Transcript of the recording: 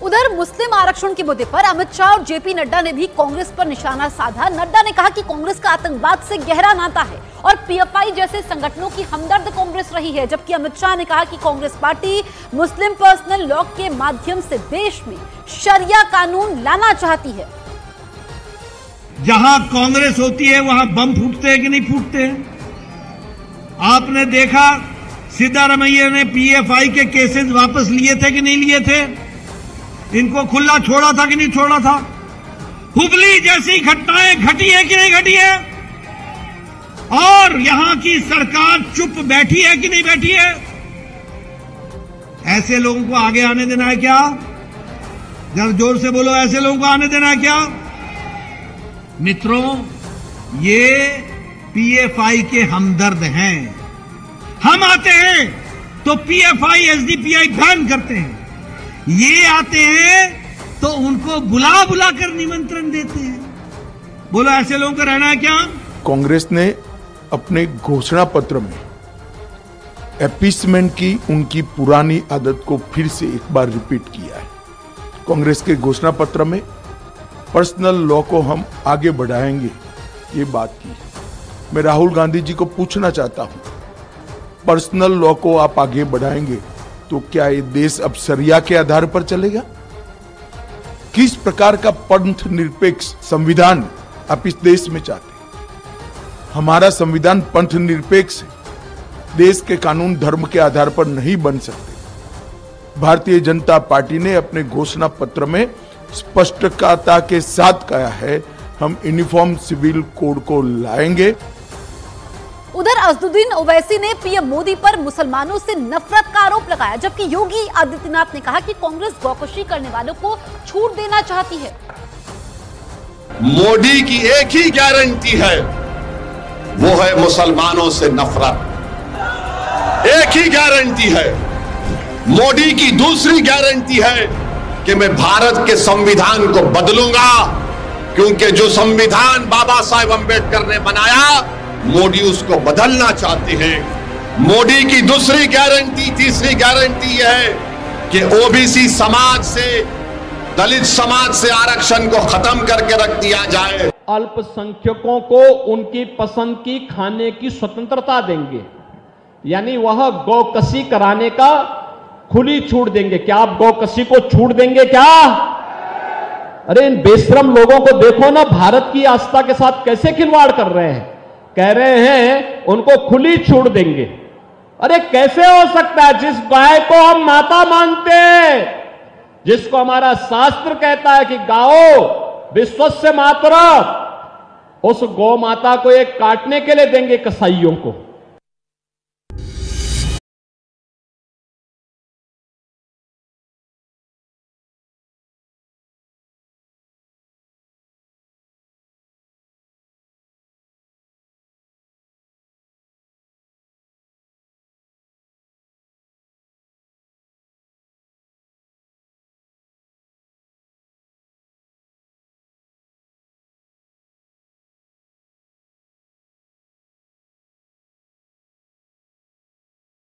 उधर मुस्लिम आरक्षण के मुद्दे पर अमित शाह और जेपी नड्डा ने भी कांग्रेस पर निशाना साधा। नड्डा ने कहा कि कांग्रेस का आतंकवाद से गहरा नाता है और पीएफआई जैसे संगठनों की हमदर्द कांग्रेस रही है, जबकि अमित शाह ने कहा कि कांग्रेस पार्टी मुस्लिम पर्सनल लॉ के माध्यम से देश में शरिया कानून लाना चाहती है। जहां कांग्रेस होती है वहां बम फूटते हैं कि नहीं फूटते हैं? आपने देखा सिद्धारमैया ने पीएफआई के केसेस वापस लिए थे कि नहीं लिए थे? इनको खुला छोड़ा था कि नहीं छोड़ा था? हुबली जैसी घटनाएं घटी है कि नहीं घटी है? और यहां की सरकार चुप बैठी है कि नहीं बैठी है? ऐसे लोगों को आगे आने देना है क्या? जरा जोर से बोलो, ऐसे लोगों को आने देना है क्या? मित्रों, ये पीएफआई के हमदर्द हैं। हम आते हैं तो पीएफआई एसडीपीआई बैन करते हैं, ये आते हैं तो उनको बुला बुला कर निमंत्रण देते हैं। बोलो, ऐसे लोगों को रहना है क्या? कांग्रेस ने अपने घोषणा पत्र में अपीसमेंट की उनकी पुरानी आदत को फिर से एक बार रिपीट किया है। कांग्रेस के घोषणा पत्र में पर्सनल लॉ को हम आगे बढ़ाएंगे, ये बात की। मैं राहुल गांधी जी को पूछना चाहता हूं, पर्सनल लॉ को आप आगे बढ़ाएंगे तो क्या ये देश अब शरिया के आधार पर चलेगा? किस प्रकार का पंथ निरपेक्ष संविधान आप इस देश में चाहते हैं? हमारा संविधान पंथ निरपेक्ष है। देश के कानून धर्म के आधार पर नहीं बन सकते। भारतीय जनता पार्टी ने अपने घोषणा पत्र में स्पष्टता के साथ कहा है, हम यूनिफॉर्म सिविल कोड को लाएंगे। उधर असदुद्दीन ओवैसी ने पीएम मोदी पर मुसलमानों से नफरत का आरोप लगाया, जबकि योगी आदित्यनाथ ने कहा कि कांग्रेस गौकशी करने वालों को छूट देना चाहती है। मोदी की एक ही गारंटी है, वो है मुसलमानों से नफरत। एक ही गारंटी है। मोदी की दूसरी गारंटी है कि मैं भारत के संविधान को बदलूंगा, क्योंकि जो संविधान बाबा साहेब अंबेडकर ने बनाया, मोदी उसको बदलना चाहते हैं। मोदी की दूसरी गारंटी, तीसरी गारंटी यह है कि ओबीसी समाज से, दलित समाज से आरक्षण को खत्म करके रख दिया जाए। अल्पसंख्यकों को उनकी पसंद की खाने की स्वतंत्रता देंगे, यानी वह गौकशी कराने का खुली छूट देंगे। क्या आप गौकशी को छूट देंगे क्या? अरे इन बेशरम लोगों को देखो ना, भारत की आस्था के साथ कैसे खिलवाड़ कर रहे हैं। कह रहे हैं उनको खुली छूट देंगे। अरे कैसे हो सकता है? जिस गाय को हम माता मानते हैं, जिसको हमारा शास्त्र कहता है कि गाओ विश्वस्य मातरम, उस गौ माता को एक काटने के लिए देंगे कसाईयों को।